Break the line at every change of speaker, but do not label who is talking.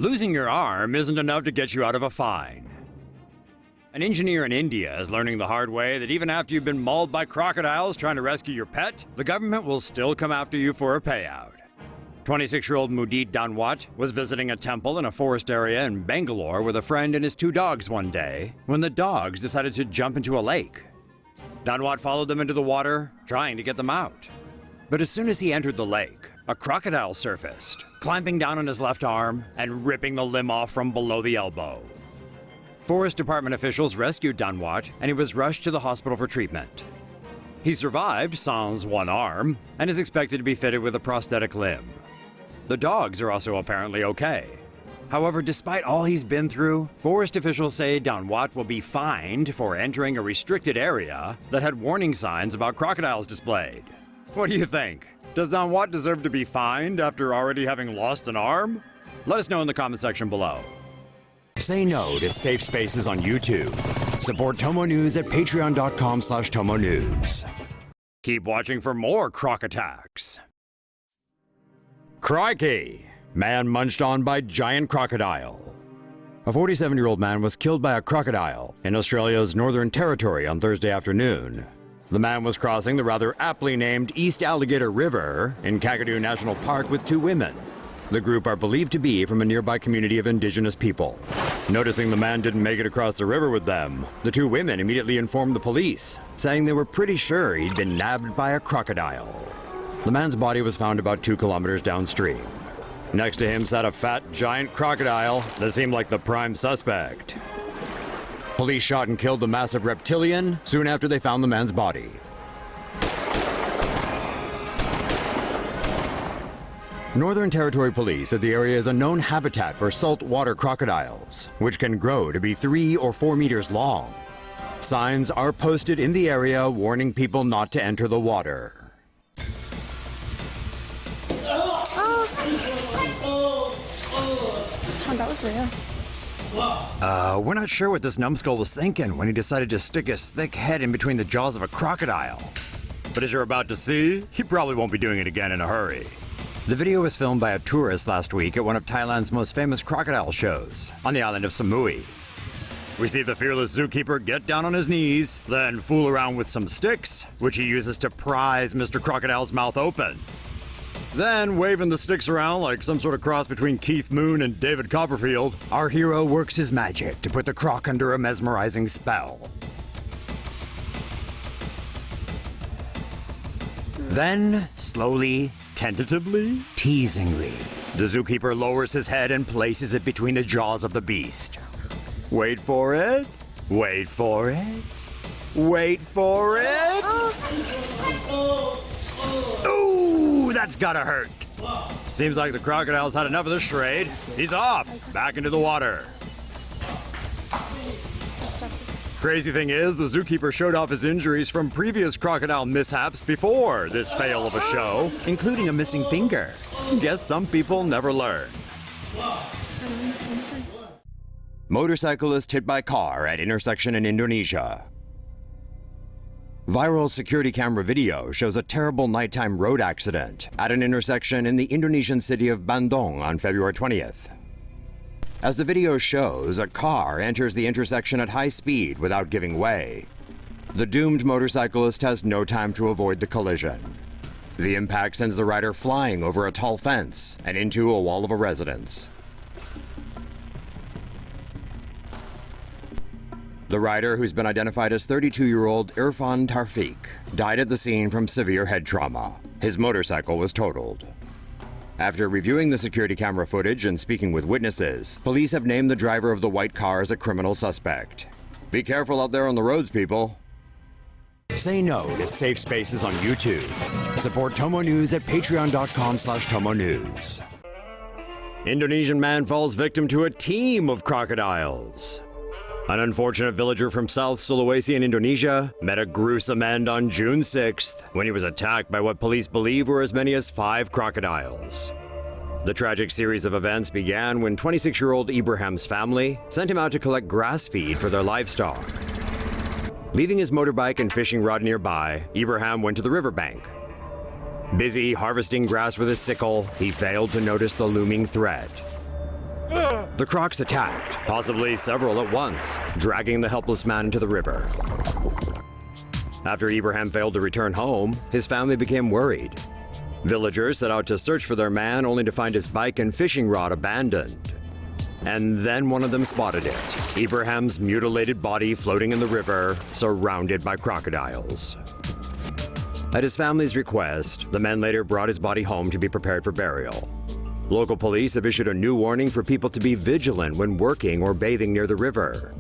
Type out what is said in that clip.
Losing your arm isn't enough to get you out of a fine. An engineer in India is learning the hard way that even after you've been mauled by crocodiles trying to rescue your pet, the government will still come after you for a payout. 26-year-old Mudit Dandwate was visiting a temple in a forest area in Bangalore with a friend and his 2 dogs one day when the dogs decided to jump into a lake. Dandwate followed them into the water, trying to get them out. But as soon as he entered the lake, a crocodile surfaced, clamping down on his left arm and ripping the limb off from below the elbow. Forest Department officials rescued Dandwate, and he was rushed to the hospital for treatment. He survived sans one arm and is expected to be fitted with a prosthetic limb. The dogs are also apparently okay. However, despite all he's been through, forest officials say Dandwate will be fined for entering a restricted area that had warning signs about crocodiles displayed. What do you think? Does Dandwate deserve to be fined after already having lost an arm? Let us know in the comment section below. Say no to safe spaces on YouTube. Support TomoNews at patreon.com/TomoNews. Keep watching for more croc attacks. Crikey! Man munched on by giant crocodile. A 47-year-old man was killed by a crocodile in Australia's Northern Territory on Thursday afternoon. The man was crossing the rather aptly named East Alligator River in Kakadu National Park with 2 women. The group are believed to be from a nearby community of indigenous people. Noticing the man didn't make it across the river with them, the 2 women immediately informed the police, saying they were pretty sure he'd been nabbed by a crocodile. The man's body was found about 2 kilometers downstream. Next to him sat a fat, giant crocodile that seemed like the prime suspect. Police shot and killed the massive reptilian soon after they found the man's body. Northern Territory Police said the area is a known habitat for saltwater crocodiles, which can grow to be 3 or 4 meters long. Signs are posted in the area warning people not to enter the water.
That was real.
We're not sure what this numbskull was thinking when he decided to stick his thick head in between the jaws of a crocodile. But as you're about to see, he probably won't be doing it again in a hurry. The video was filmed by a tourist last week at one of Thailand's most famous crocodile shows on the island of Samui. We see the fearless zookeeper get down on his knees, then fool around with some sticks, which he uses to prise Mr. Crocodile's mouth open. Then, waving the sticks around like some sort of cross between Keith Moon and David Copperfield, our hero works his magic to put the croc under a mesmerizing spell. Then, slowly, tentatively, teasingly, the zookeeper lowers his head and places it between the jaws of the beast. Wait for it. Wait for it. Wait for it. Ooh, that's gotta hurt. Seems like the crocodile's had enough of this charade. He's off, back into the water. Crazy thing is, the zookeeper showed off his injuries from previous crocodile mishaps before this fail of a show, including a missing finger. Guess some people never learn. Motorcyclist hit by car at intersection in Indonesia. Viral security camera video shows a terrible nighttime road accident at an intersection in the Indonesian city of Bandung on February 20th. As the video shows, a car enters the intersection at high speed without giving way. The doomed motorcyclist has no time to avoid the collision. The impact sends the rider flying over a tall fence and into a wall of a residence. The rider, who's been identified as 32-year-old Irfan Tarfik, died at the scene from severe head trauma. His motorcycle was totaled. After reviewing the security camera footage and speaking with witnesses, police have named the driver of the white car as a criminal suspect. Be careful out there on the roads, people. Say no to safe spaces on YouTube. Support TomoNews at patreon.com/TomoNews. Indonesian man falls victim to a team of crocodiles. An unfortunate villager from South Sulawesi in Indonesia met a gruesome end on June 6th when he was attacked by what police believe were as many as 5 crocodiles. The tragic series of events began when 26-year-old Ibrahim's family sent him out to collect grass feed for their livestock. Leaving his motorbike and fishing rod nearby, Ibrahim went to the riverbank. Busy harvesting grass with his sickle, he failed to notice the looming threat. The crocs attacked, possibly several at once, dragging the helpless man into the river. After Ibrahim failed to return home, his family became worried. Villagers set out to search for their man only to find his bike and fishing rod abandoned. And then one of them spotted it, Ibrahim's mutilated body floating in the river, surrounded by crocodiles. At his family's request, the men later brought his body home to be prepared for burial. Local police have issued a new warning for people to be vigilant when working or bathing near the river.